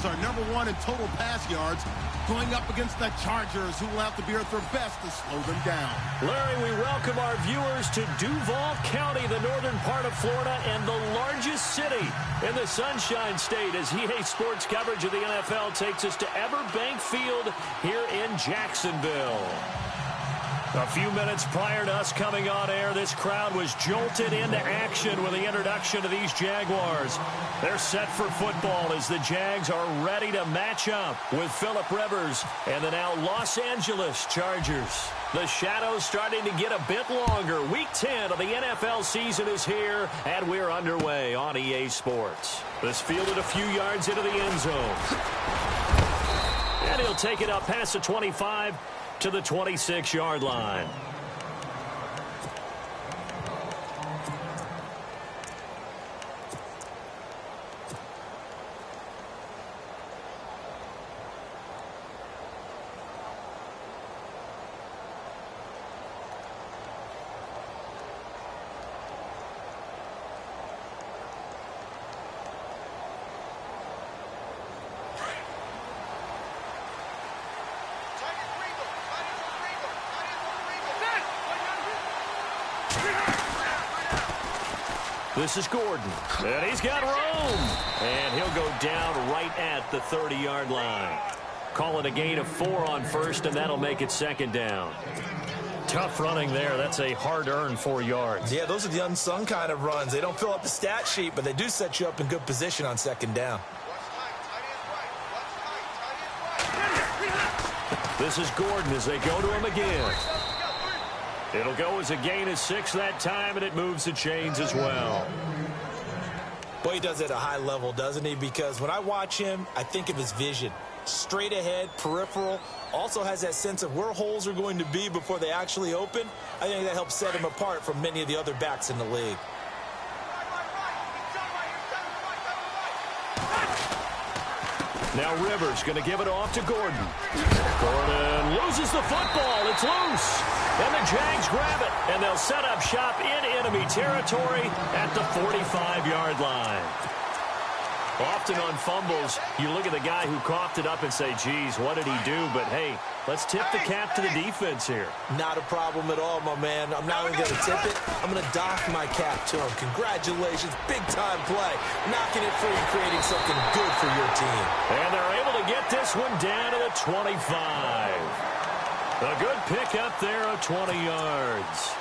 are #1 in total pass yards, going up against the Chargers, who will have to be at their best to slow them down. Larry, we welcome our viewers to Duval County, the northern part of Florida, and the largest city in the Sunshine State, as EA Sports coverage of the NFL takes us to Everbank Field here in Jacksonville. A few minutes prior to us coming on air, this crowd was jolted into action with the introduction of these Jaguars. They're set for football as the Jags are ready to match up with Phillip Rivers and the now Los Angeles Chargers. The shadows starting to get a bit longer. Week 10 of the NFL season is here, and we're underway on EA Sports. This fielded a few yards into the end zone. And he'll take it up past the 25 to the 26-yard line. This is Gordon, and he's got room. And he'll go down right at the 30-yard line. Call it a gain of 4 on first, and that'll make it second down. Tough running there. That's a hard-earned 4 yards. Yeah, those are the unsung kind of runs. They don't fill up the stat sheet, but they do set you up in good position on second down. This is Gordon as they go to him again. It'll go as a gain of 6 that time, and it moves the chains as well. Boy, he does it at a high level, doesn't he? Because when I watch him, I think of his vision. Straight ahead, peripheral. Also has that sense of where holes are going to be before they actually open. I think that helps set him apart from many of the other backs in the league. Now Rivers going to give it off to Gordon. Gordon loses the football. It's loose. And the Jags grab it. And they'll set up shop in enemy territory at the 45-yard line. Often on fumbles, you look at the guy who coughed it up and say, geez, what did he do? But, hey, let's tip the cap to the defense here. Not a problem at all, my man. I'm not only going to tip it, I'm going to doff my cap to him. Congratulations, big-time play. Knocking it free, creating something good for your team. And they're able to get this one down to the 25. A good pickup there of 20 yards.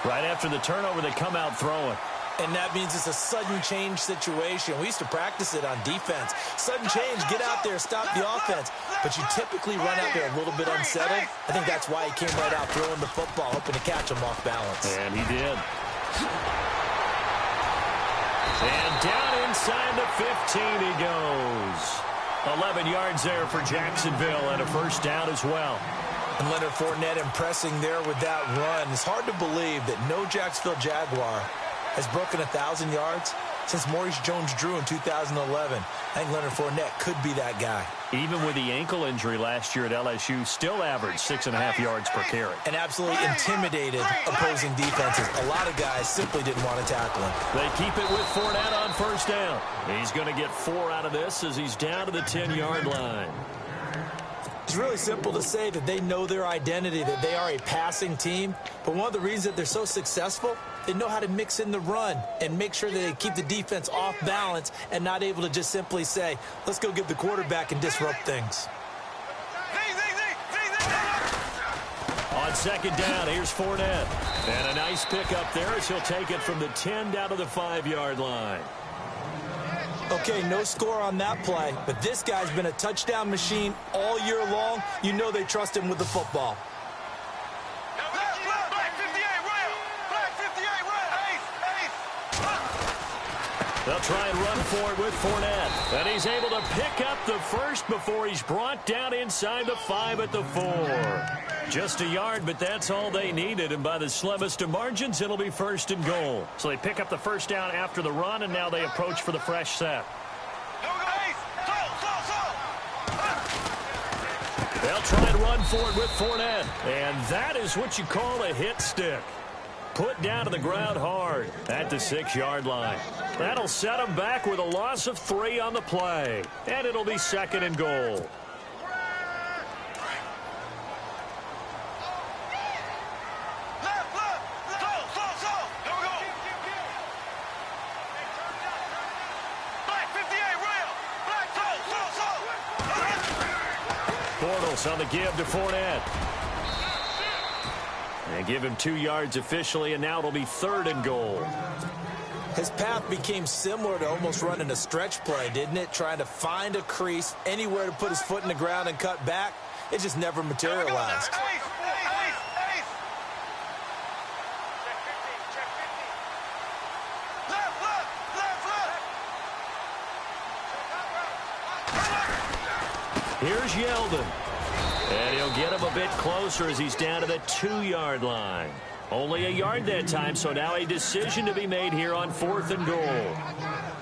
Right after the turnover, they come out throwing. And that means it's a sudden change situation. We used to practice it on defense. Sudden change, get out there, stop the offense. But you typically run out there a little bit unsettled. I think that's why he came right out throwing the football, hoping to catch him off balance. And he did. And down inside the 15 he goes. 11 yards there for Jacksonville and a first down as well. And Leonard Fournette impressing there with that run. It's hard to believe that no Jacksonville Jaguar has broken 1,000 yards since Maurice Jones-Drew in 2011. I think Leonard Fournette could be that guy. Even with the ankle injury last year at LSU, still averaged 6.5 yards per carry. And absolutely intimidated opposing defenses. A lot of guys simply didn't want to tackle him. They keep it with Fournette on first down. He's going to get 4 out of this as he's down to the 10-yard line. It's really simple to say that they know their identity, that they are a passing team. But one of the reasons that they're so successful, they know how to mix in the run and make sure that they keep the defense off balance and not able to just simply say, let's go get the quarterback and disrupt things. On second down, here's Fournette. And a nice pickup there as he'll take it from the 10 down to the 5-yard line. Okay, no score on that play, but this guy's been a touchdown machine all year long. You know they trust him with the football. They'll try and run for it with Fournette. And he's able to pick up the first before he's brought down inside the 5 at the 4. Just a yard, but that's all they needed. And by the slimmest of margins, it'll be first and goal. So they pick up the first down after the run, and now they approach for the fresh set. They'll try and run for it with Fournette. And that is what you call a hit stick. Put down to the ground hard at the 6-yard line. That'll set him back with a loss of 3 on the play. And it'll be 2nd and goal. On the give to Fournette. And give him 2 yards officially, and now it'll be 3rd and goal. His path became similar to almost running a stretch play, didn't it? Trying to find a crease, anywhere to put his foot in the ground and cut back. It just never materialized. Here's Yeldon. And he'll get him a bit closer as he's down to the 2-yard line. Only a yard that time, so now a decision to be made here on 4th and goal.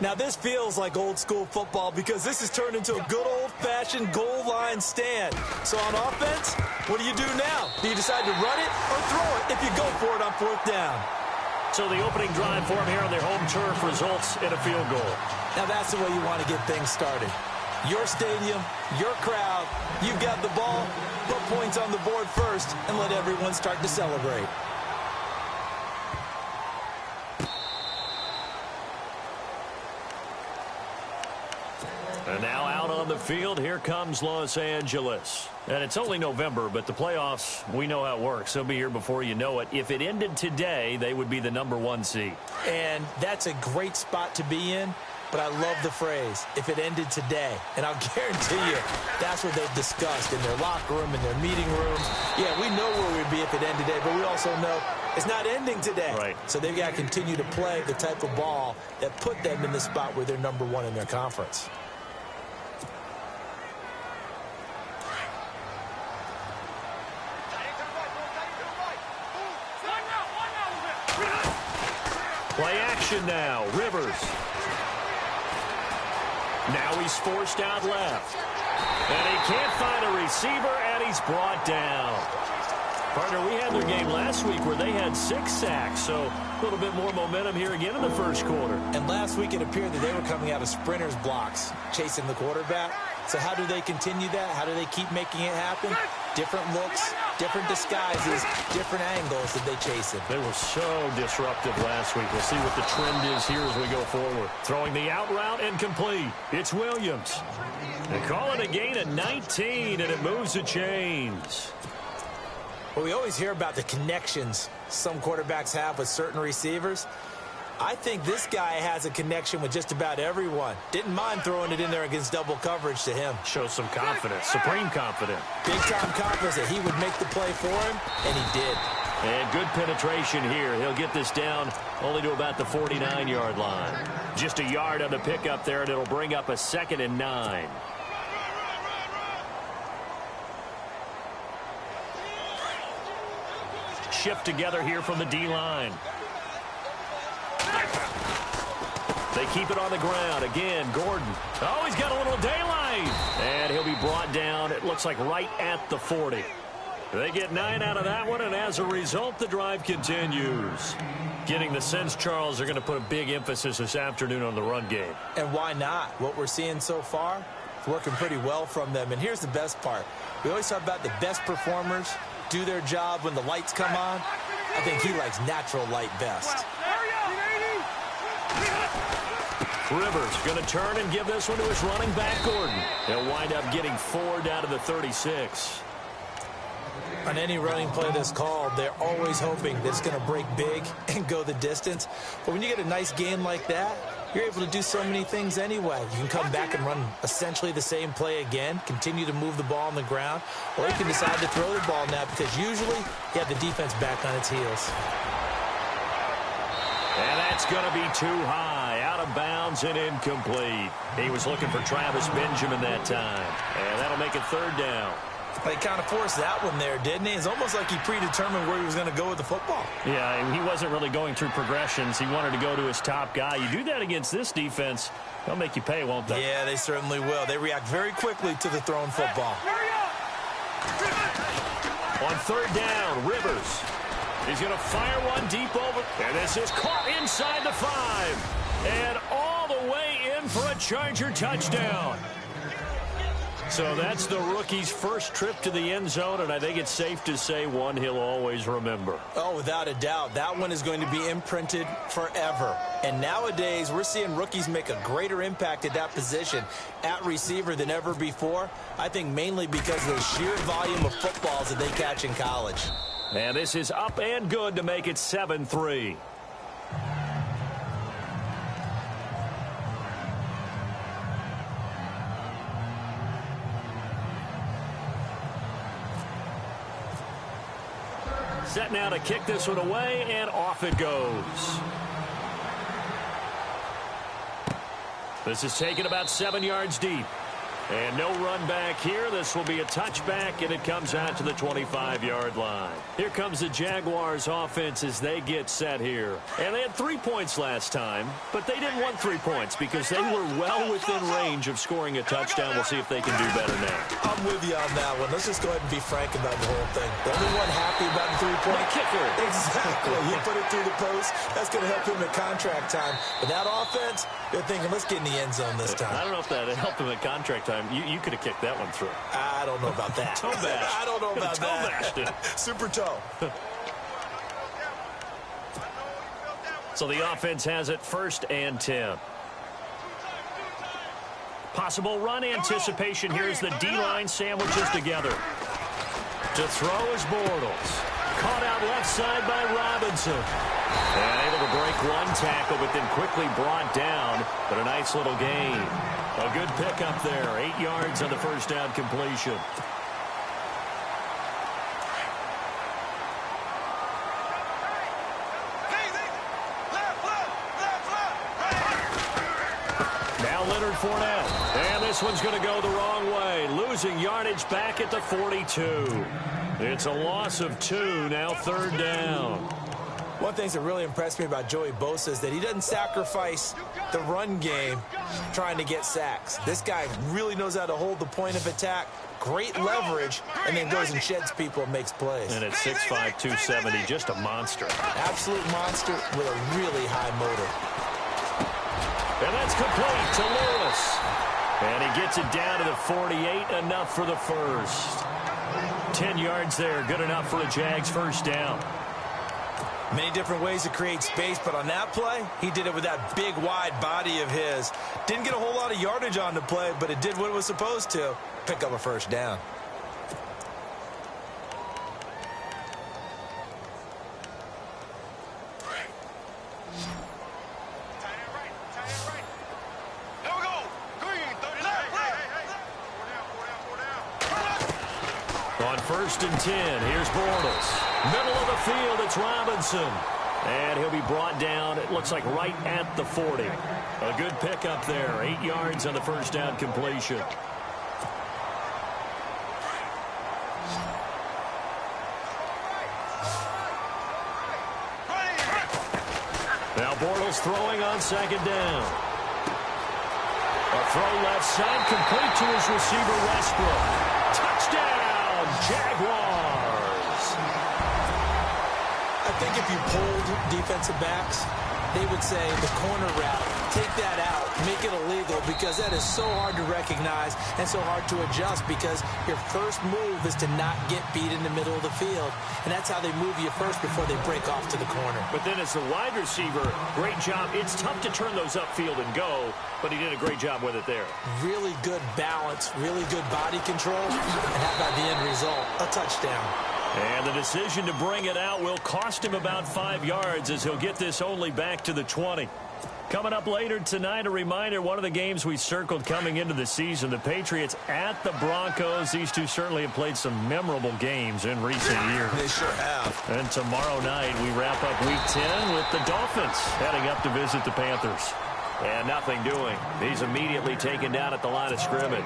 Now this feels like old school football because this has turned into a good old-fashioned goal line stand. So on offense, what do you do now? Do you decide to run it or throw it if you go for it on 4th down? So the opening drive for him here on their home turf results in a field goal. Now that's the way you want to get things started. Your stadium, your crowd, you've got the ball, put points on the board first, and let everyone start to celebrate. And now out on the field, here comes Los Angeles. And it's only November, but the playoffs, we know how it works. They'll be here before you know it. If it ended today, they would be the #1 seed. And that's a great spot to be in. But I love the phrase, if it ended today. And I'll guarantee you, that's what they've discussed in their locker room, in their meeting rooms. Yeah, we know where we'd be if it ended today, but we also know it's not ending today. Right. So they've got to continue to play the type of ball that put them in the spot where they're #1 in their conference. Play action now. Rivers. Now he's forced out left. And he can't find a receiver, and he's brought down. Partner, we had their game last week where they had 6 sacks, so a little bit more momentum here again in the first quarter. And last week it appeared that they were coming out of sprinters blocks, chasing the quarterback. So how do they continue that? How do they keep making it happen? Different looks, different disguises, different angles that they chase him. They were so disruptive last week. We'll see what the trend is here as we go forward. Throwing the out route and complete. It's Williams. They call it a gain of 19, and it moves the chains. Well, we always hear about the connections some quarterbacks have with certain receivers. I think this guy has a connection with just about everyone. Didn't mind throwing it in there against double coverage to him. Shows some confidence, supreme confidence. Big-time confidence that he would make the play for him, and he did. And good penetration here. He'll get this down only to about the 49-yard line. Just a yard on the pickup there, and it'll bring up a 2nd and 9. Shift together here from the D-line. They keep it on the ground. Again, Gordon. Oh, he's got a little daylight. And he'll be brought down, it looks like, right at the 40. They get 9 out of that one, and as a result, the drive continues. Getting the sense, Charles, they're going to put a big emphasis this afternoon on the run game. And why not? What we're seeing so far, it's working pretty well from them. And here's the best part. We always talk about the best performers do their job when the lights come on. I think he likes natural light best. Rivers going to turn and give this one to his running back, Gordon. He'll wind up getting 4 down to the 36. On any running play that's called, they're always hoping that it's going to break big and go the distance. But when you get a nice game like that, you're able to do so many things anyway. You can come back and run essentially the same play again, continue to move the ball on the ground, or you can decide to throw the ball now because usually you have the defense back on its heels. And that's going to be too high, out of bounds and incomplete. He was looking for Travis Benjamin that time, and that'll make it 3rd down. They kind of forced that one there, didn't he? It's almost like he predetermined where he was going to go with the football. Yeah, he wasn't really going through progressions. He wanted to go to his top guy. You do that against this defense, they'll make you pay, won't they? Yeah, they certainly will. They react very quickly to the thrown football. On 3rd down, Rivers. He's going to fire one deep over. And this is caught inside the 5. And all the way in for a Charger touchdown. So that's the rookie's first trip to the end zone, and I think it's safe to say one he'll always remember. Oh, without a doubt. That one is going to be imprinted forever. And nowadays, we're seeing rookies make a greater impact at that position at receiver than ever before. I think mainly because of the sheer volume of footballs that they catch in college. And this is up and good to make it 7-3. Set now to kick this one away, and off it goes. This is taken about 7 yards deep. And no run back here. This will be a touchback, and it comes out to the 25-yard line. Here comes the Jaguars offense as they get set here. And they had 3 points last time, but they didn't want 3 points because they were well within range of scoring a touchdown. We'll see if they can do better now. I'm with you on that one. Let's just go ahead and be frank about the whole thing. The only one happy about the 3-point kicker. Exactly. He put it through the post. That's going to help him at contract time. But that offense, they're thinking, let's get in the end zone this time. I don't know if that helped him at contract time. You could have kicked that one through. I don't know about that. Toe bash. I don't know about toe that. Bashed it. Super toe. So the offense has it 1st and 10. Possible run anticipation here as the D-line sandwiches together. To throw is Bortles. Caught out left side by Robinson. And able to break one tackle, but then quickly brought down. But a nice little gain. A good pickup there. 8 yards on the first down completion. Now Leonard Fournette. And this one's going to go the wrong way. Losing yardage back at the 42. It's a loss of 2. Now 3rd down. One thing that really impressed me about Joey Bosa is that he doesn't sacrifice the run game trying to get sacks. This guy really knows how to hold the point of attack, great leverage, and then goes and sheds people and makes plays. And at 6'5", 270, just a monster. Absolute monster with a really high motor. And that's complete to Lewis. And he gets it down to the 48, enough for the first. 10 yards there, good enough for a Jags first down. Many different ways to create space, but on that play, he did it with that big, wide body of his. Didn't get a whole lot of yardage on the play, but it did what it was supposed to. Pick up a first down. On 1st and 10, here's Bortles. Middle of the field, it's Robinson. And he'll be brought down, it looks like right at the 40. A good pickup there, 8 yards on the first down completion. Now Bortles throwing on 2nd down. A throw left side, complete to his receiver, Westbrook. Touchdown, Jaguars. I think if you polled defensive backs, they would say the corner route, take that out, make it illegal, because that is so hard to recognize and so hard to adjust, because your first move is to not get beat in the middle of the field. And that's how they move you first before they break off to the corner. But then as the wide receiver, great job. It's tough to turn those upfield and go, but he did a great job with it there. Really good balance, really good body control. And how about the end result? A touchdown. And the decision to bring it out will cost him about 5 yards as he'll get this only back to the 20. Coming up later tonight, a reminder, one of the games we circled coming into the season, the Patriots at the Broncos. These two certainly have played some memorable games in recent years. They sure have. And tomorrow night, we wrap up Week 10 with the Dolphins heading up to visit the Panthers. And nothing doing. He's immediately taken down at the line of scrimmage.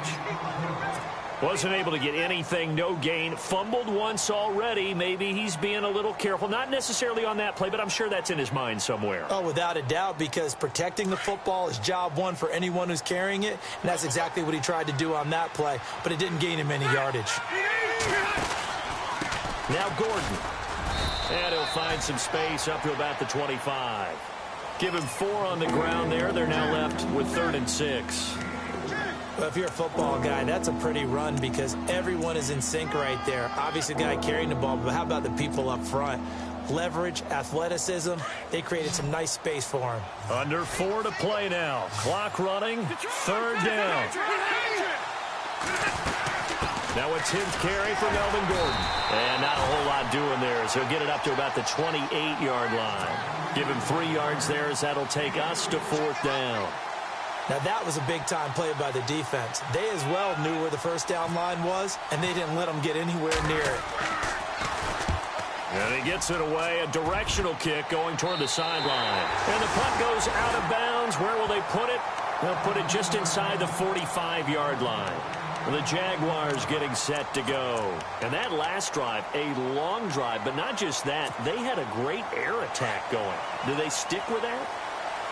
Wasn't able to get anything, no gain. Fumbled once already. Maybe he's being a little careful. Not necessarily on that play, but I'm sure that's in his mind somewhere. Oh, without a doubt, because protecting the football is job one for anyone who's carrying it, and that's exactly what he tried to do on that play, but it didn't gain him any yardage. Now Gordon. And he'll find some space up to about the 25. Give him 4 on the ground there. They're now left with 3rd and 6. Well, if you're a football guy, that's a pretty run because everyone is in sync right there. Obviously, the guy carrying the ball, but how about the people up front? Leverage, athleticism, they created some nice space for him. Under 4 to play now. Clock running, 3rd down. Now a 10th carry for Melvin Gordon. And not a whole lot doing there, so he'll get it up to about the 28-yard line. Give him 3 yards there as that'll take us to 4th down. Now that was a big-time play by the defense. They as well knew where the first down line was, and they didn't let them get anywhere near it. And he gets it away, a directional kick going toward the sideline. And the punt goes out of bounds. Where will they put it? They'll put it just inside the 45-yard line. The Jaguars getting set to go. And that last drive, a long drive, but not just that. They had a great air attack going. Do they stick with that?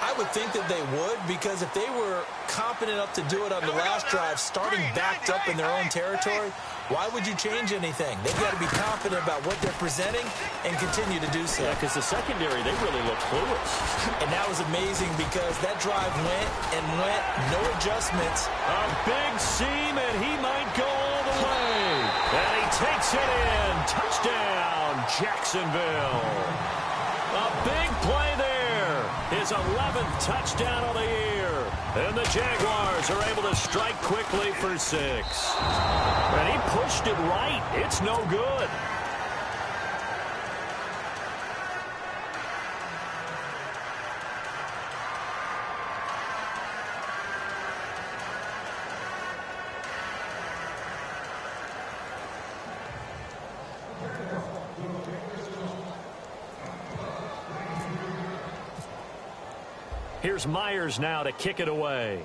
I would think that they would, because if they were competent enough to do it on the last drive, starting backed up in their own territory, why would you change anything? They've got to be confident about what they're presenting and continue to do so. Yeah, because the secondary, they really looked clueless. And that was amazing because that drive went and went, no adjustments. A big seam, and he might go all the way. And he takes it in. Touchdown, Jacksonville. A big play there. His 11th touchdown of the year. And the Jaguars are able to strike quickly for 6. And he pushed it right. It's no good. Here's Myers now to kick it away.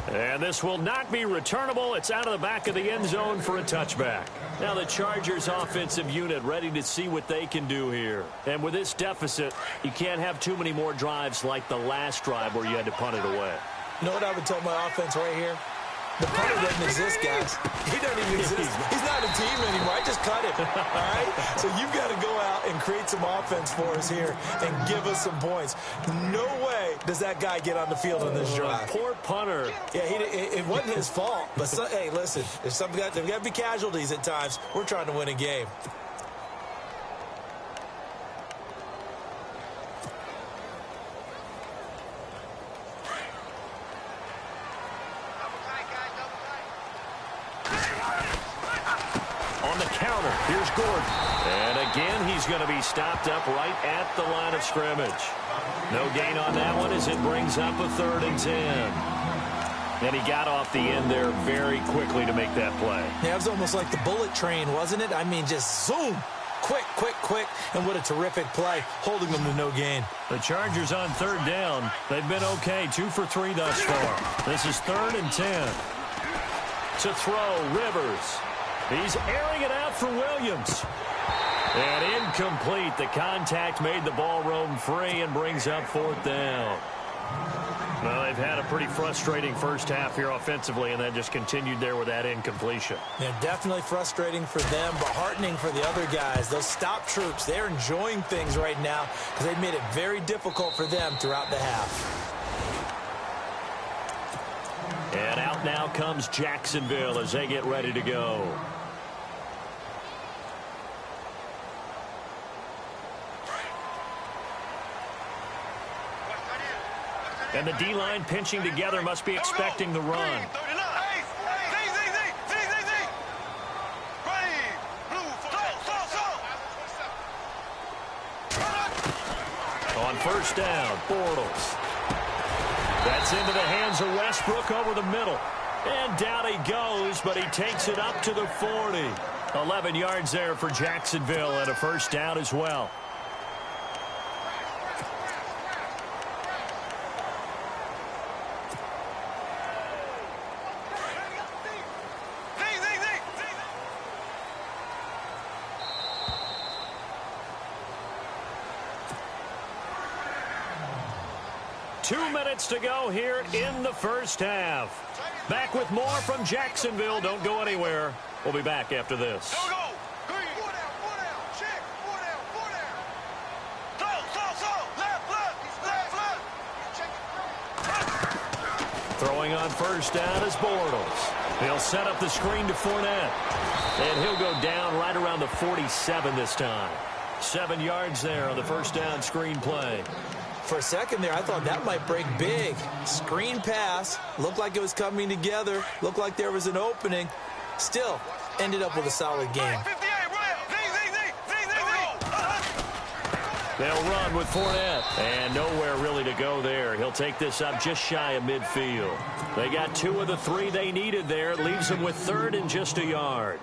And this will not be returnable. It's out of the back of the end zone for a touchback. Now the Chargers offensive unit ready to see what they can do here. And with this deficit, you can't have too many more drives like the last drive where you had to punt it away. You know what I would tell my offense right here? The punter doesn't exist, guys. He doesn't even exist. He's not a team anymore. I just cut him, all right? So you've got to go out and create some offense for us here and give us some points. No way does that guy get on the field on this drive. Poor punter. Yeah, it wasn't his fault. But, hey, listen, there's got to be casualties at times. We're trying to win a game. Here's Gordon. And again, he's going to be stopped up right at the line of scrimmage. No gain on that one as it brings up a 3rd and 10. And he got off the end there very quickly to make that play. Yeah, it was almost like the bullet train, wasn't it? I mean, just zoom. Quick, quick, quick. And what a terrific play, holding them to no gain. The Chargers on 3rd down. They've been okay, 2 for 3 thus far. This is 3rd and 10. To throw, Rivers. He's airing it out for Williams. And incomplete. The contact made the ball roam free and brings up 4th down. Well, they've had a pretty frustrating first half here offensively, and that just continued there with that incompletion. Yeah, definitely frustrating for them, but heartening for the other guys. Those stop troops, they're enjoying things right now because they've made it very difficult for them throughout the half. And out now comes Jacksonville as they get ready to go. And the D-line pinching together must be expecting the run. On 1st down, Bortles. That's into the hands of Westbrook over the middle. And down he goes, but he takes it up to the 40. 11 yards there for Jacksonville and a 1st down as well. 2 minutes to go here in the first half. Back with more from Jacksonville. Don't go anywhere. We'll be back after this. Throwing on first down is Bortles. He'll set up the screen to Fournette. And he'll go down right around the 47 this time. 7 yards there on the first down screen play. For a second there, I thought that might break big. Screen pass. Looked like it was coming together. Looked like there was an opening. Still, ended up with a solid game. They'll run with Fournette. And nowhere really to go there. He'll take this up just shy of midfield. They got 2 of the 3 they needed there. Leaves them with 3rd and just a yard.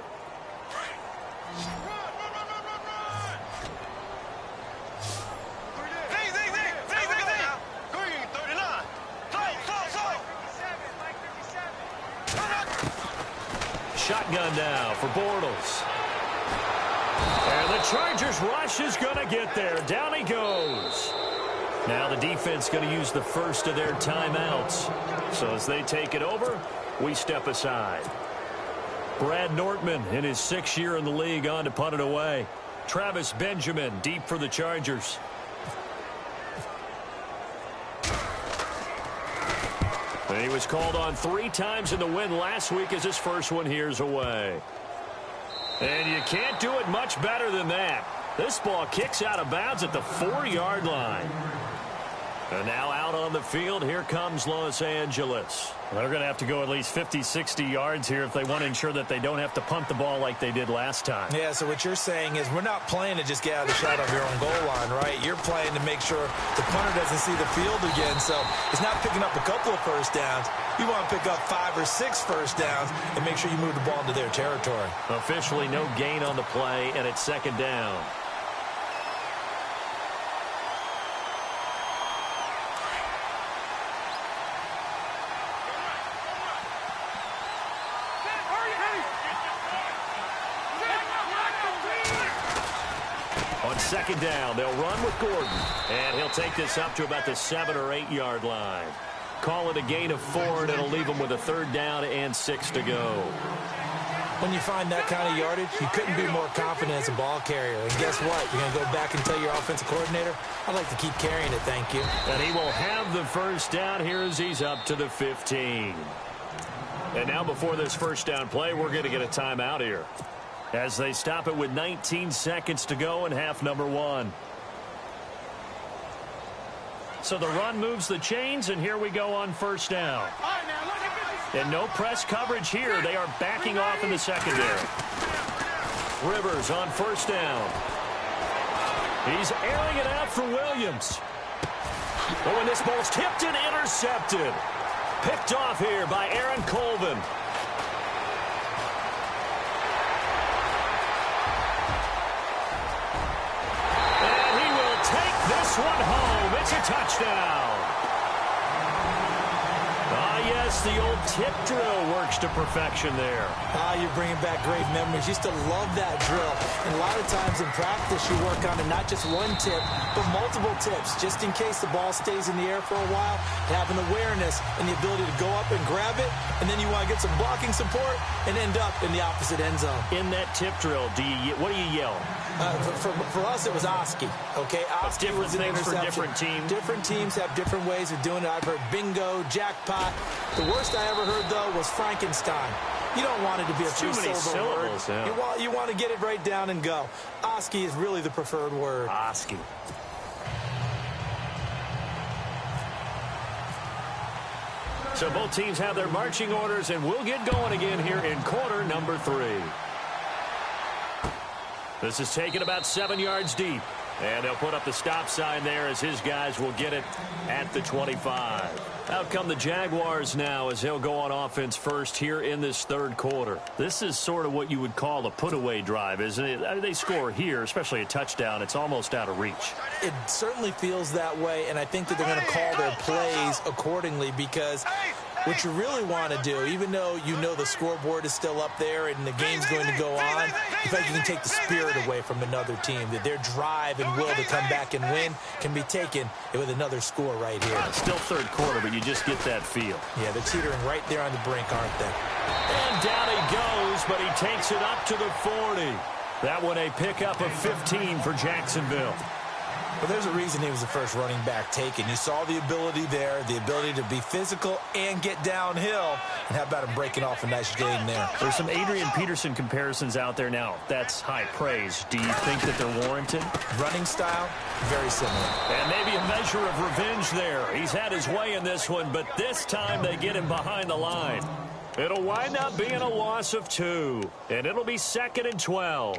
Shotgun now for Bortles. And the Chargers rush is going to get there. Down he goes. Now the defense going to use the first of their timeouts. So as they take it over, we step aside. Brad Nortman in his 6th year in the league on to punt it away. Travis Benjamin deep for the Chargers. And he was called on 3 times in the win last week as his first one here's away. And you can't do it much better than that. This ball kicks out of bounds at the 4-yard line. And now out on the field, here comes Los Angeles. They're going to have to go at least 50, 60 yards here if they want to ensure that they don't have to punt the ball like they did last time. Yeah, so what you're saying is we're not playing to just get out of the shot of your own goal line, right? You're playing to make sure the punter doesn't see the field again. So it's not picking up a couple of first downs. You want to pick up 5 or 6 first downs and make sure you move the ball into their territory. Officially no gain on the play, and it's 2nd down. On 2nd down, they'll run with Gordon. And he'll take this up to about the 7 or 8 yard line. Call it a gain of 4, and it'll leave them with a 3rd down and 6 to go. When you find that kind of yardage, you couldn't be more confident as a ball carrier. And guess what? You're going to go back and tell your offensive coordinator, I'd like to keep carrying it, thank you. And he will have the first down here as he's up to the 15. And now before this first down play, we're going to get a timeout here, as they stop it with 19 seconds to go in half number 1. So the run moves the chains, and here we go on first down. And no press coverage here. They are backing off in the secondary. Rivers on first down. He's airing it out for Williams. Oh, and this ball's tipped and intercepted. Picked off here by Aaron Colvin. This one home. It's a touchdown. Ah, yes, the old tip drill works to perfection there. Ah, you're bringing back great memories. Used to love that drill. And a lot of times in practice, you work on it, not just one tip, but multiple tips, just in case the ball stays in the air for a while. Having awareness and the ability to go up and grab it, and then you want to get some blocking support and end up in the opposite end zone. In that tip drill, what do you yell? For us, it was Oski. Okay, Oski different was an things for interception. different teams. Different teams have different ways of doing it. I've heard bingo, jackpot. The worst I ever heard, though, was Frankenstein. You don't want it to be a too many syllables. Word. Yeah. You want to get it right down and go. Oski is really the preferred word. Oski. So both teams have their marching orders, and we'll get going again here in quarter number 3. This is taken about 7 yards deep. And they'll put up the stop sign there as his guys will get it at the 25. Out come the Jaguars now as they'll go on offense first here in this 3rd quarter. This is sort of what you would call a put-away drive, isn't it? They score here, especially a touchdown. It's almost out of reach. It certainly feels that way, and I think that they're going to call their plays accordingly because What you really want to do, even though you know the scoreboard is still up there and the game's going to go on, in fact, you can take the spirit away from another team, that their drive and will to come back and win can be taken with another score right here. Still third quarter, but you just get that feel. Yeah, they're teetering right there on the brink, aren't they? And down he goes, but he takes it up to the 40. That one a pickup of 15 for Jacksonville. Well, there's a reason he was the first running back taken. You saw the ability there, the ability to be physical and get downhill. And how about him breaking off a nice gain there? There's some Adrian Peterson comparisons out there now. That's high praise. Do you think that they're warranted? Running style, very similar. And maybe a measure of revenge there. He's had his way in this one, but this time they get him behind the line. It'll wind up being a loss of 2, and it'll be 2nd and 12.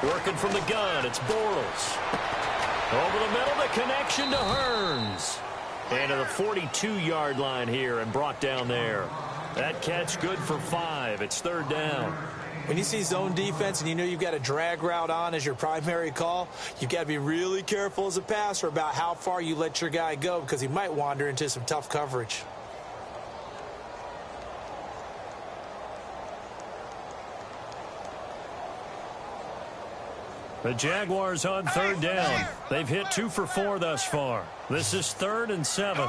Working from the gun, it's Bortles. Over the middle, the connection to Hearns. And to the 42-yard line here and brought down there. That catch good for 5. It's 3rd down. When you see zone defense and you know you've got a drag route on as your primary call, you've got to be really careful as a passer about how far you let your guy go because he might wander into some tough coverage. The Jaguars on 3rd down. They've hit 2 for 4 thus far. This is 3rd and 7.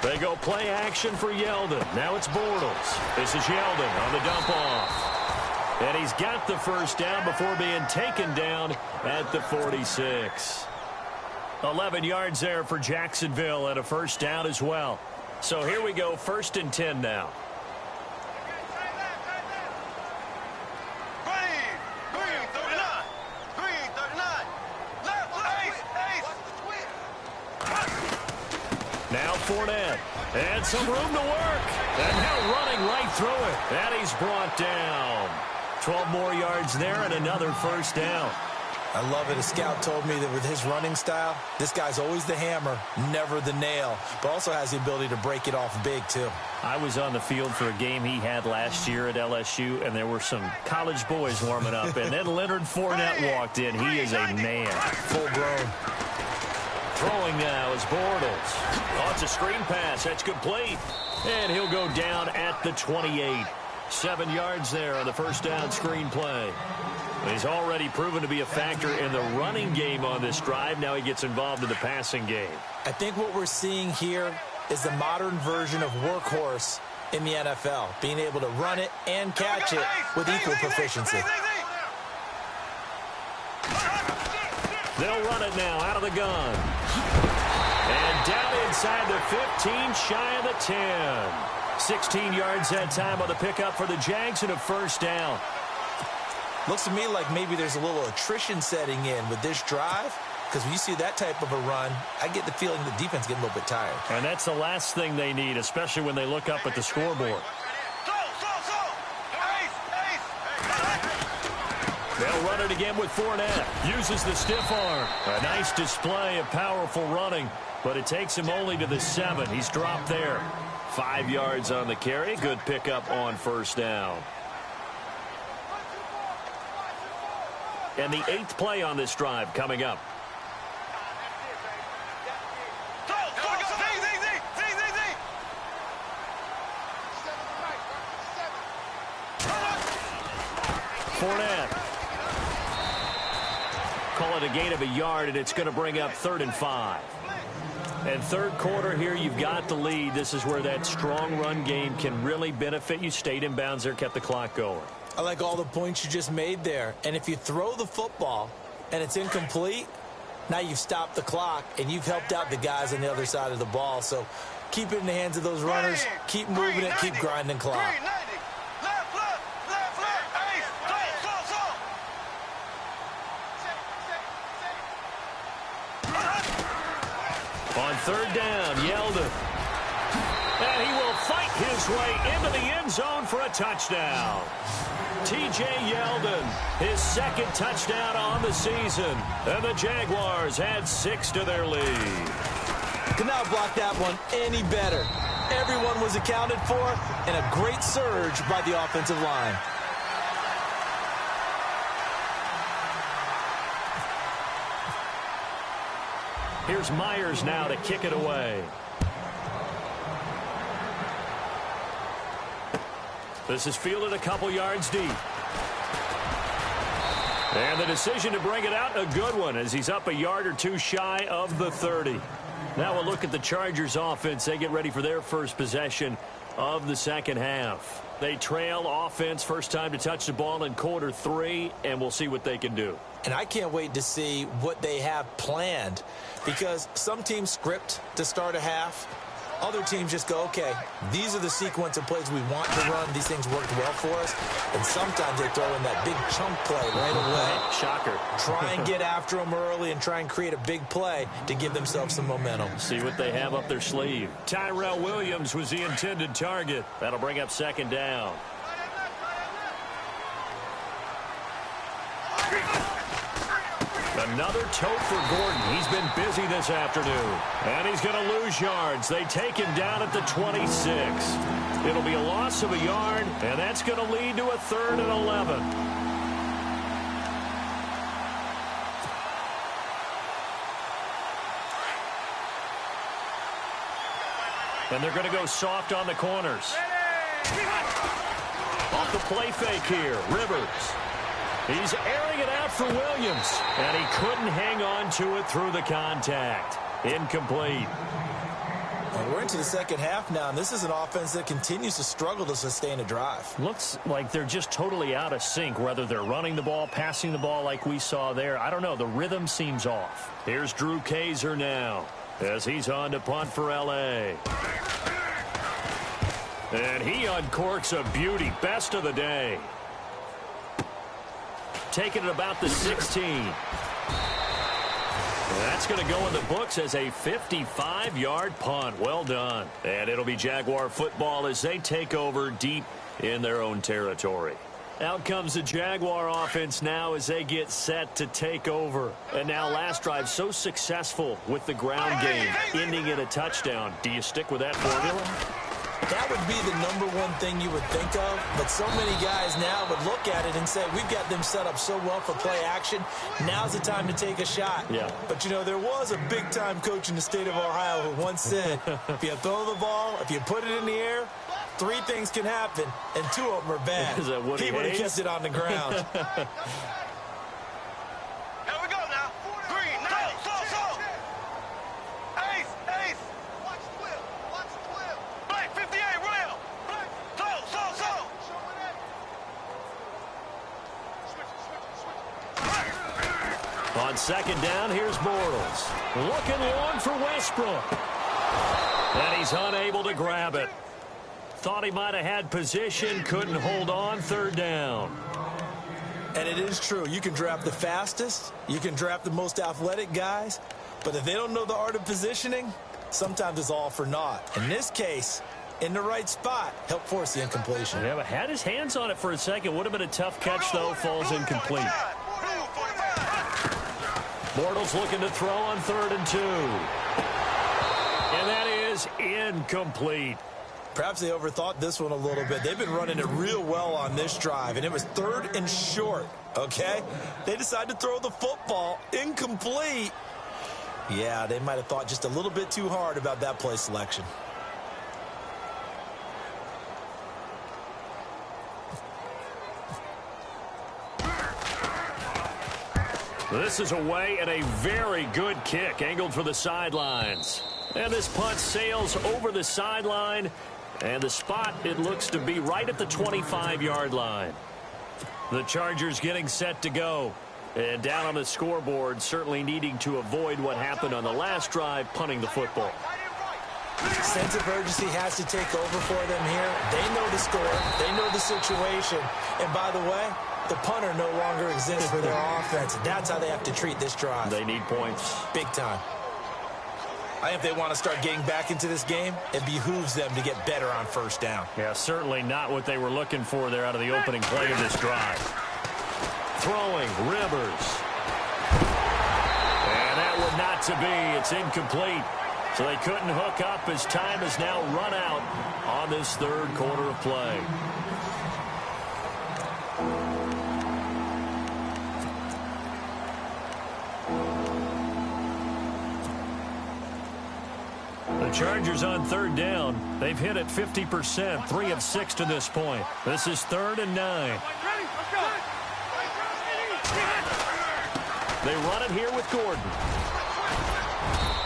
They go play action for Yeldon. Now it's Bortles. This is Yeldon on the dump off. And he's got the first down before being taken down at the 46. 11 yards there for Jacksonville and a first down as well. So here we go, 1st and 10 now. Now Fournette, and some room to work, and now running right through it, and he's brought down. 12 more yards there and another first down. I love it. A scout told me that with his running style, this guy's always the hammer, never the nail, but also has the ability to break it off big, too. I was on the field for a game he had last year at LSU, and there were some college boys warming up, and then Leonard Fournette walked in. He is a man. Full grown. Throwing now is Bortles. Oh, it's a screen pass. That's complete. And he'll go down at the 28. 7 yards there on the first down screen play. He's already proven to be a factor in the running game on this drive. Now he gets involved in the passing game. I think what we're seeing here is the modern version of workhorse in the NFL, being able to run it and catch it with equal proficiency. They'll run it now out of the gun. And down inside the 15, shy of the 10. 16 yards that time on the pickup for the Jags and a first down. Looks to me like maybe there's a little attrition setting in with this drive, because when you see that type of a run, I get the feeling the defense getting a little bit tired. And that's the last thing they need, especially when they look up at the scoreboard. They'll run it again with Fournette. Uses the stiff arm. A nice display of powerful running, but it takes him only to the 7. He's dropped there. 5 yards on the carry. Good pickup on first down. And the 8th play on this drive coming up. Fournette. Call it a gain of a yard, and it's going to bring up 3rd and 5. And third quarter here, you've got the lead. This is where that strong run game can really benefit you. Stayed in bounds there, kept the clock going. I like all the points you just made there. And if you throw the football and it's incomplete, now you've stopped the clock and you've helped out the guys on the other side of the ball. So keep it in the hands of those runners. Keep moving it. Keep grinding clock. On 3rd down, Yeldon. And he will fight his way into the end zone for a touchdown. T.J. Yeldon, his 2nd touchdown on the season. And the Jaguars add 6 to their lead. Could not block that one any better. Everyone was accounted for, and a great surge by the offensive line. Here's Myers now to kick it away. This is fielded a couple yards deep. And the decision to bring it out, a good one, as he's up a yard or two shy of the 30. Now we'll look at the Chargers offense. They get ready for their first possession of the second half. They trail offense, first time to touch the ball in quarter 3, and we'll see what they can do. And I can't wait to see what they have planned, because some teams script to start a half. Other teams just go, okay, these are the sequence of plays we want to run. These things worked well for us. And sometimes they throw in that big chunk play right away. Shocker. Try and get after them early and try and create a big play to give themselves some momentum. See what they have up their sleeve. Tyrell Williams was the intended target. That'll bring up second down. Another tote for Gordon. He's been busy this afternoon. And he's going to lose yards. They take him down at the 26. It'll be a loss of a yard, and that's going to lead to a 3rd and 11. And they're going to go soft on the corners. Off the play fake here, Rivers. He's airing it out for Williams, and he couldn't hang on to it through the contact. Incomplete. Well, we're into the second half now, and this is an offense that continues to struggle to sustain a drive. Looks like they're just totally out of sync, whether they're running the ball, passing the ball like we saw there. I don't know. The rhythm seems off. Here's Drew Kaiser now as he's on to punt for L.A. And he uncorks a beauty. Best of the day. Taking it about the 16. That's going to go in the books as a 55-yard punt. Well done. And it'll be Jaguar football as they take over deep in their own territory. Out comes the Jaguar offense now as they get set to take over. And now last drive so successful with the ground game, ending in a touchdown. Do you stick with that formula? That would be the #1 thing you would think of, but so many guys now would look at it and say, we've got them set up so well for play action, now's the time to take a shot. Yeah. But, you know, there was a big-time coach in the state of Ohio who once said, if you throw the ball, if you put it in the air, 3 things can happen, and 2 of them are bad. Is that Woody He would have Hayes? kept it on the ground. On second down, here's Bortles. Looking long for Westbrook. And he's unable to grab it. Thought he might have had position, couldn't hold on, 3rd down. And it is true. You can draft the fastest. You can draft the most athletic guys. But if they don't know the art of positioning, sometimes it's all for naught. In this case, in the right spot, helped force the incompletion. Yeah, but had his hands on it for a second. Would have been a tough catch, though. Falls incomplete. Bortles looking to throw on 3rd and 2. And that is incomplete. Perhaps they overthought this one a little bit. They've been running it real well on this drive, and it was 3rd and short, okay? They decided to throw the football incomplete. Yeah, they might have thought just a little bit too hard about that play selection. This is away and a very good kick angled for the sidelines. And this punt sails over the sideline. And the spot, it looks to be right at the 25-yard line. The Chargers getting set to go. And down on the scoreboard, certainly needing to avoid what happened on the last drive, punting the football. Sense of urgency has to take over for them here. They know the score. They know the situation. And by the way, the punter no longer exists for their offense. That's how they have to treat this drive. They need points. Big time. I think if they want to start getting back into this game, it behooves them to get better on 1st down. Yeah, certainly not what they were looking for there out of the opening play of this drive. Throwing, Rivers. And that one not to be. It's incomplete. So they couldn't hook up as time has now run out on this 3rd quarter of play. Chargers on third down. They've hit it 50%, 3 of 6 to this point. This is 3rd and 9. They run it here with Gordon.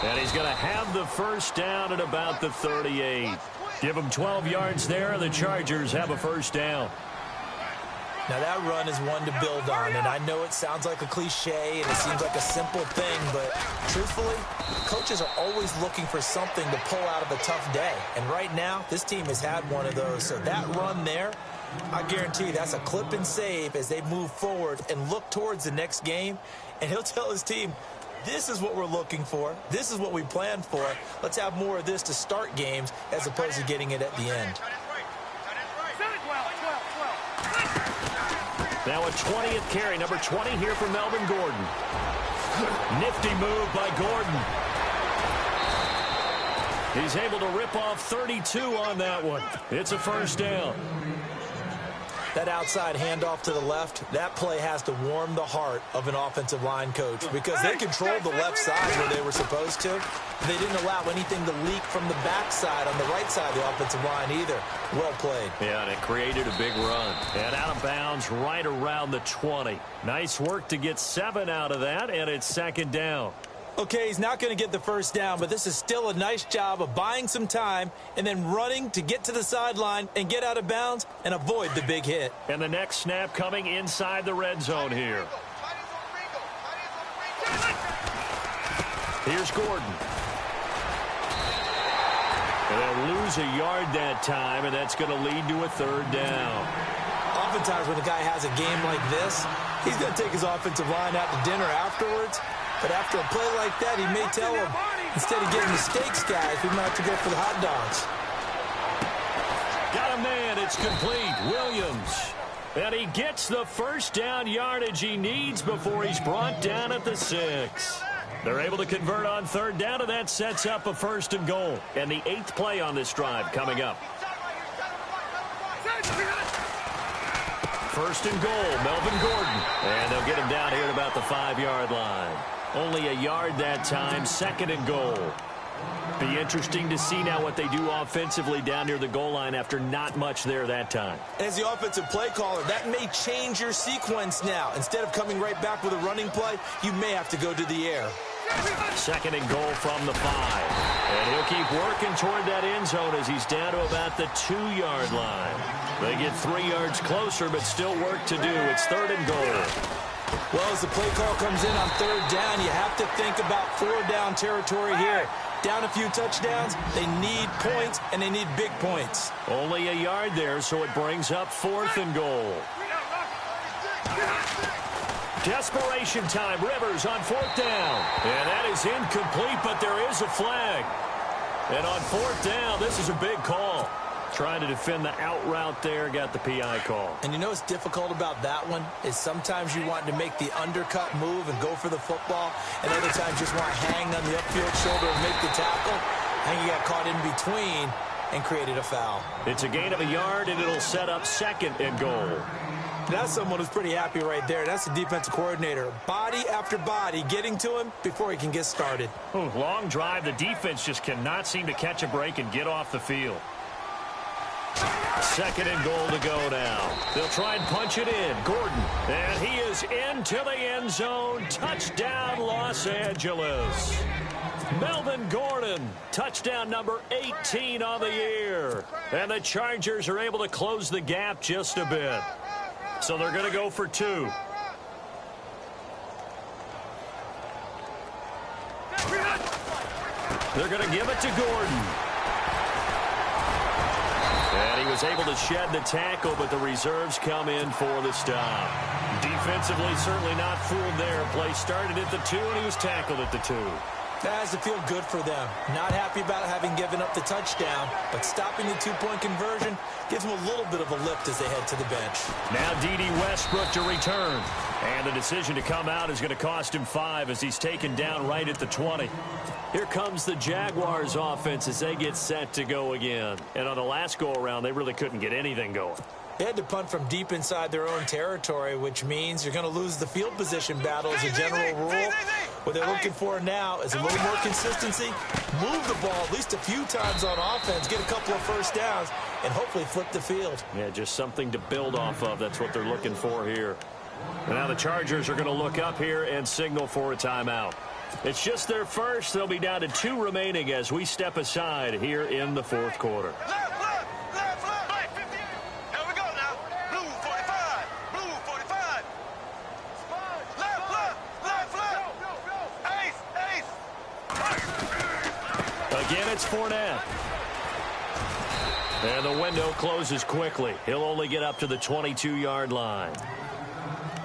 And he's going to have the first down at about the 38. Give him 12 yards there. The Chargers have a first down. Now, that run is one to build on, and I know it sounds like a cliche and it seems like a simple thing, but truthfully, coaches are always looking for something to pull out of a tough day. And right now, this team has had one of those. So that run there, I guarantee you that's a clip and save as they move forward and look towards the next game. And he'll tell his team, this is what we're looking for. This is what we planned for. Let's have more of this to start games as opposed to getting it at the end. Now a 20th carry, number 20 here for Melvin Gordon. Nifty move by Gordon. He's able to rip off 32 on that one. It's a first down. That outside handoff to the left, that play has to warm the heart of an offensive line coach because they controlled the left side where they were supposed to. They didn't allow anything to leak from the backside on the right side of the offensive line either. Well played. Yeah, and it created a big run. And out of bounds right around the 20. Nice work to get 7 out of that, and it's 2nd down. Okay, he's not going to get the first down, but this is still a nice job of buying some time and then running to get to the sideline and get out of bounds and avoid the big hit. And the next snap coming inside the red zone here. Here's Gordon. And they'll lose a yard that time, and that's going to lead to a 3rd down. Oftentimes when a guy has a game like this, he's going to take his offensive line out to dinner afterwards. But after a play like that, he may tell him, instead of getting the steaks, guys, we might have to go for the hot dogs. Got a man. It's complete. Williams. And he gets the first down yardage he needs before he's brought down at the 6. They're able to convert on 3rd down, and that sets up a 1st and goal. And the 8th play on this drive coming up. 1st and goal, Melvin Gordon. And they'll get him down here at about the 5-yard line. Only a yard that time, 2nd and goal. Be interesting to see now what they do offensively down near the goal line after not much there that time. As the offensive play caller, that may change your sequence now. Instead of coming right back with a running play, you may have to go to the air. 2nd and goal from the 5. And he'll keep working toward that end zone as he's down to about the 2-yard line. They get 3 yards closer, but still work to do. It's 3rd and goal. Well, as the play call comes in on 3rd down, you have to think about 4-down territory here. Down a few touchdowns, they need points, and they need big points. Only a yard there, so it brings up 4th and goal. Desperation time. Rivers on 4th down. And that is incomplete, but there is a flag. And on 4th down, this is a big call. Trying to defend the out route there, got the PI call. And you know what's difficult about that one is sometimes you want to make the undercut move and go for the football, and other times you just want to hang on the upfield shoulder and make the tackle. And you got caught in between and created a foul. It's a gain of a yard, and it'll set up 2nd and goal. That's someone who's pretty happy right there. That's the defensive coordinator. Body after body getting to him before he can get started. Ooh, long drive. The defense just cannot seem to catch a break and get off the field. 2nd and goal to go now. They'll try and punch it in. Gordon. And he is into the end zone. Touchdown, Los Angeles. Melvin Gordon. Touchdown number 18 on the year. And the Chargers are able to close the gap just a bit. So they're going to go for 2. They're going to give it to Gordon. And he was able to shed the tackle, but the reserves come in for the stop. Defensively, certainly not fooled there. Play started at the 2, and he was tackled at the 2. That has to feel good for them. Not happy about having given up the touchdown, but stopping the 2-point conversion gives them a little bit of a lift as they head to the bench. Now D.D. Westbrook to return. And the decision to come out is going to cost him 5 as he's taken down right at the 20. Here comes the Jaguars offense as they get set to go again. And on the last go-around, they really couldn't get anything going. They had to punt from deep inside their own territory, which means you're going to lose the field position battle as a general rule. What they're looking for now is a little more consistency, move the ball at least a few times on offense, get a couple of first downs, and hopefully flip the field. Yeah, just something to build off of. That's what they're looking for here. And now the Chargers are going to look up here and signal for a timeout. It's just their first. They'll be down to 2 remaining as we step aside here in the fourth quarter. Again, it's Fournette. And the window closes quickly. He'll only get up to the 22-yard line.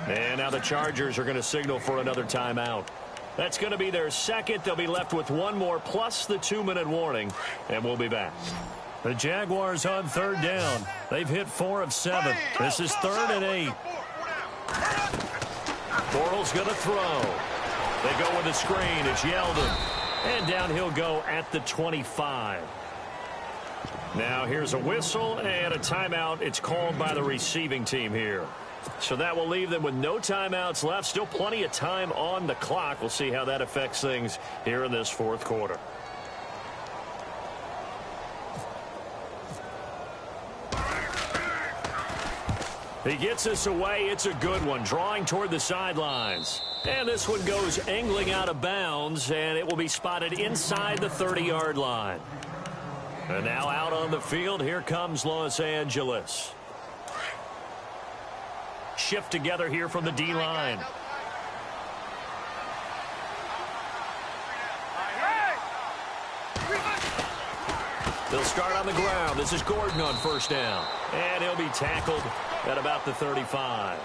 And now the Chargers are going to signal for another timeout. That's going to be their second. They'll be left with one more plus the 2-minute warning, and we'll be back. The Jaguars on third down. They've hit 4 of 7. This is 3rd and 8. Bortles going to throw. They go with a screen. It's Yeldon. And down he'll go at the 25. Now here's a whistle and a timeout. It's called by the receiving team here. So that will leave them with no timeouts left. Still plenty of time on the clock. We'll see how that affects things here in this fourth quarter. He gets us away. It's a good one. Drawing toward the sidelines. And this one goes angling out of bounds, and it will be spotted inside the 30-yard line. And now out on the field, here comes Los Angeles. Shift together here from the D-line. They'll start on the ground. This is Gordon on first down. And he'll be tackled at about the 35.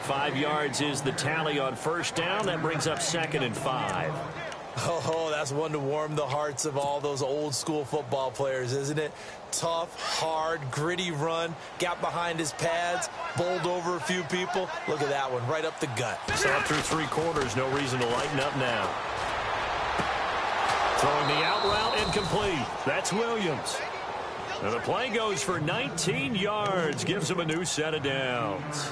5 yards is the tally on first down. That brings up 2nd and 5. Oh, that's one to warm the hearts of all those old-school football players, isn't it? Tough, hard, gritty run. Got behind his pads, bowled over a few people. Look at that one, right up the gut. So through 3 quarters, no reason to lighten up now. Throwing the out route incomplete. That's Williams. And the play goes for 19 yards. Gives them a new set of downs.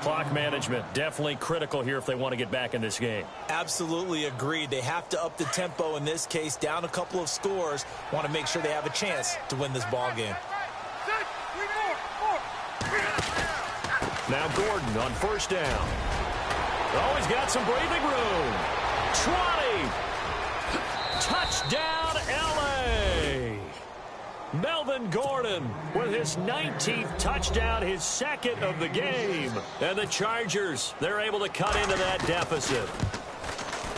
Clock management definitely critical here if they want to get back in this game. Absolutely agreed. They have to up the tempo in this case, down a couple of scores. Want to make sure they have a chance to win this ball game. Now Gordon on first down. Oh, he's got some breathing room. 20. Touchdown, L.A. Melvin Gordon with his 19th touchdown, his 2nd of the game. And the Chargers, they're able to cut into that deficit.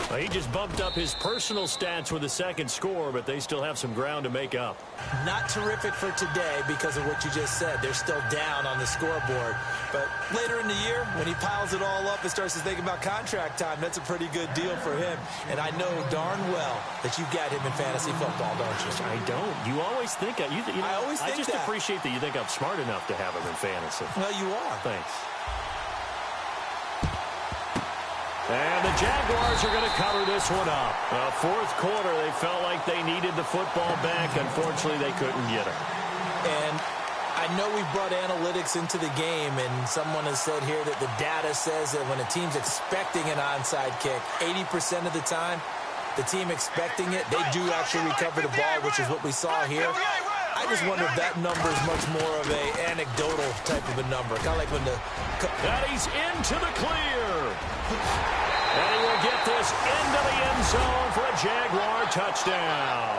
Well, he just bumped up his personal stats with a 2nd score, but they still have some ground to make up. Not terrific for today because of what you just said. They're still down on the scoreboard. But later in the year, when he piles it all up and starts to think about contract time, that's a pretty good deal for him. And I know darn well that you've got him in fantasy football, don't you? I don't. You always think I always think I just appreciate that you think I'm smart enough to have him in fantasy. Well, you are. Thanks. And the Jaguars are going to cover this one up. Fourth quarter, they felt like they needed the football back. Unfortunately, they couldn't get it. And I know we brought analytics into the game, and someone has said here that the data says that when a team's expecting an onside kick, 80% of the time, the team expecting it, they do actually recover the ball, which is what we saw here. I just wonder if that number is much more of a anecdotal type of a number. Kind of like when the... And he's into the clear. And he will get this into the end zone for a Jaguar touchdown.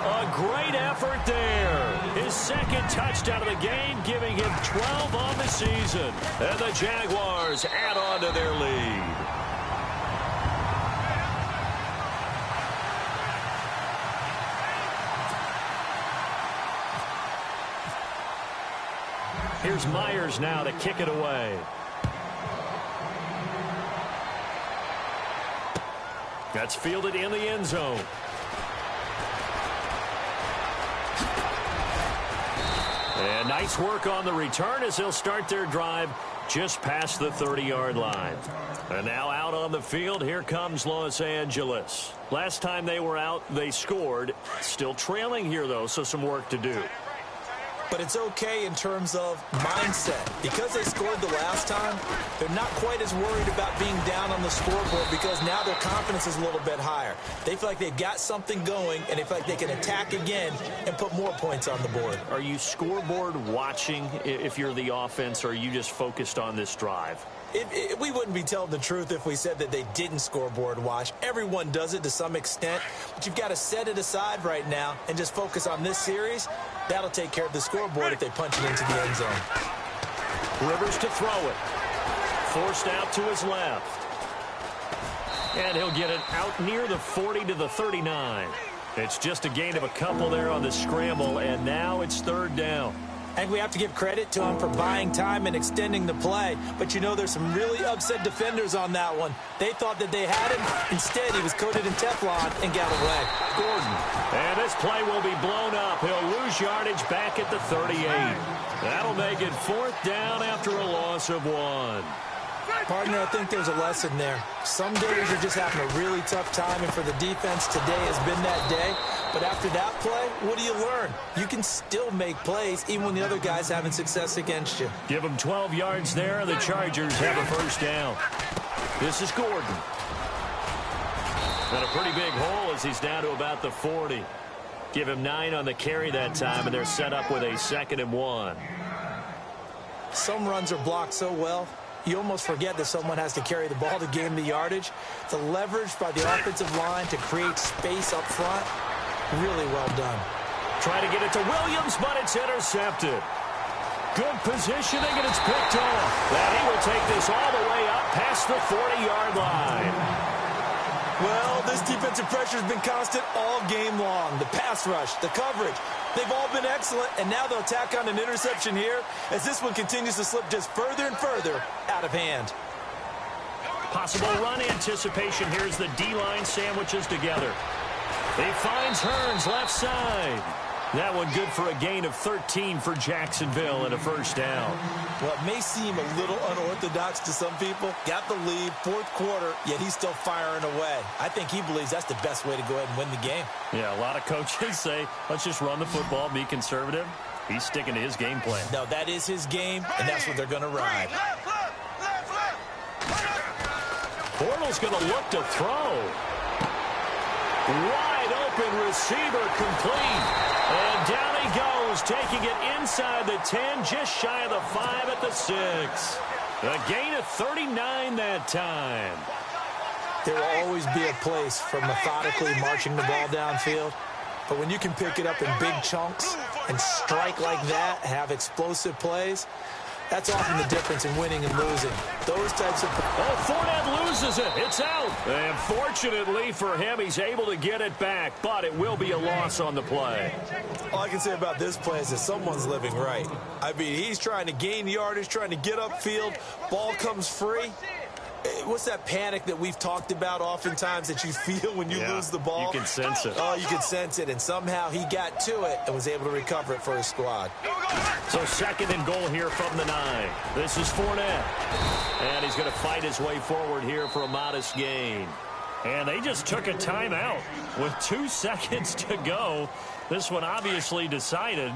A great effort there. His 2nd touchdown of the game, giving him 12 on the season. And the Jaguars add on to their lead. Here's Myers now to kick it away. That's fielded in the end zone. And nice work on the return as they'll start their drive just past the 30-yard line. And now out on the field, here comes Los Angeles. Last time they were out, they scored. Still trailing here, though, so some work to do. but it's okay in terms of mindset. Because they scored the last time, they're not quite as worried about being down on the scoreboard because now their confidence is a little bit higher. They feel like they've got something going, and they feel like they can attack again and put more points on the board. Are you scoreboard watching if you're the offense, or are you just focused on this drive? We wouldn't be telling the truth if we said that they didn't scoreboard watch. Everyone does it to some extent, but you've got to set it aside right now and just focus on this series. That'll take care of the scoreboard if they punch it into the end zone. Rivers to throw it. Forced out to his left. And he'll get it out near the 40 to the 39. It's just a gain of a couple there on the scramble, and now it's third down. I think we have to give credit to him for buying time and extending the play. But, you know, there's some really upset defenders on that one. They thought that they had him. Instead, he was coated in Teflon and got away. Gordon. And this play will be blown up. He'll lose yardage back at the 38. That'll make it fourth down after a loss of 1. Partner, I think there's a lesson there. Some days you're just having a really tough time, and for the defense, today has been that day. But after that play, what do you learn? You can still make plays even when the other guy's having success against you. Give them 12 yards there. The Chargers have a first down. This is Gordon. And a pretty big hole as he's down to about the 40. Give him 9 on the carry that time, and they're set up with a 2nd and 1. Some runs are blocked so well, you almost forget that someone has to carry the ball to gain the yardage. The leverage by the offensive line to create space up front, really well done. Try to get it to Williams, but it's intercepted. Good positioning, and it's picked off. And he will take this all the way up past the 40-yard line. Well, this defensive pressure has been constant all game long. The pass rush, the coverage, they've all been excellent, and now they'll tack on an interception here as this one continues to slip just further and further out of hand. Possible run anticipation. Here's the D-line sandwiches together. He finds Hearns left side. That one good for a gain of 13 for Jacksonville and a first down. Well, it may seem a little unorthodox to some people. Got the lead, fourth quarter, yet he's still firing away. I think he believes that's the best way to go ahead and win the game. Yeah, a lot of coaches say, let's just run the football, be conservative. He's sticking to his game plan. No, that is his game, and that's what they're going to ride. Bortles going to look to throw. Wide open receiver complete. And down he goes, taking it inside the 10, just shy of the 5 at the 6. A gain of 39 that time. There will always be a place for methodically marching the ball downfield. But when you can pick it up in big chunks and strike like that, have explosive plays, that's often the difference in winning and losing. Those types of... Oh, Fournette loses it. It's out. And fortunately for him, he's able to get it back, but it will be a loss on the play. All I can say about this play is that someone's living right. I mean, he's trying to gain yardage, trying to get upfield. Ball comes free. What's that panic that we've talked about oftentimes that you feel when you lose the ball? You can sense it. Oh, you can sense it, and somehow he got to it and was able to recover it for his squad. So 2nd and goal here from the 9. This is Fournette. And he's going to fight his way forward here for a modest gain. And they just took a timeout with 2 seconds to go. This one obviously decided.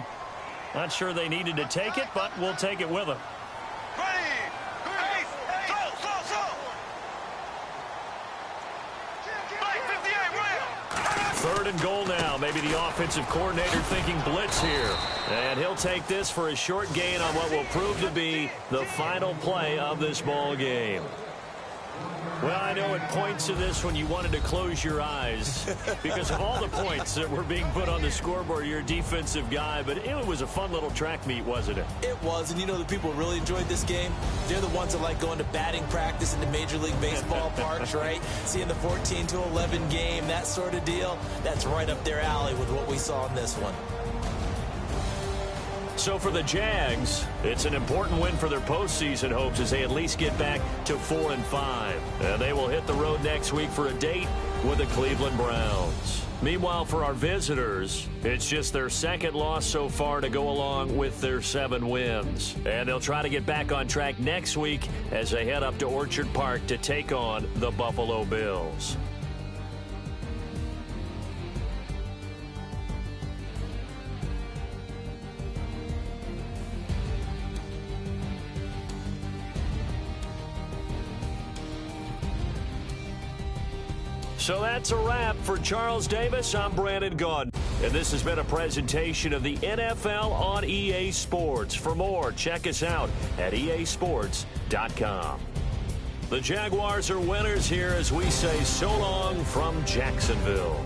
Not sure they needed to take it, but we'll take it with them. 3rd and goal now. Maybe the offensive coordinator thinking blitz here. And he'll take this for a short gain on what will prove to be the final play of this ball game. Well, I know at points of this when you wanted to close your eyes because of all the points that were being put on the scoreboard. You're a defensive guy, but it was a fun little track meet, wasn't it? It was, and you know the people who really enjoyed this game? They're the ones that like going to batting practice in the Major League Baseball parks, right? Seeing the 14-11 game, that sort of deal. That's right up their alley with what we saw in this one. So for the Jags, it's an important win for their postseason hopes as they at least get back to 4-5. And they will hit the road next week for a date with the Cleveland Browns. Meanwhile, for our visitors, it's just their 2nd loss so far to go along with their 7 wins. And they'll try to get back on track next week as they head up to Orchard Park to take on the Buffalo Bills. So that's a wrap. For Charles Davis, I'm Brandon Gaudin. And this has been a presentation of the NFL on EA Sports. For more, check us out at easports.com. The Jaguars are winners here as we say so long from Jacksonville.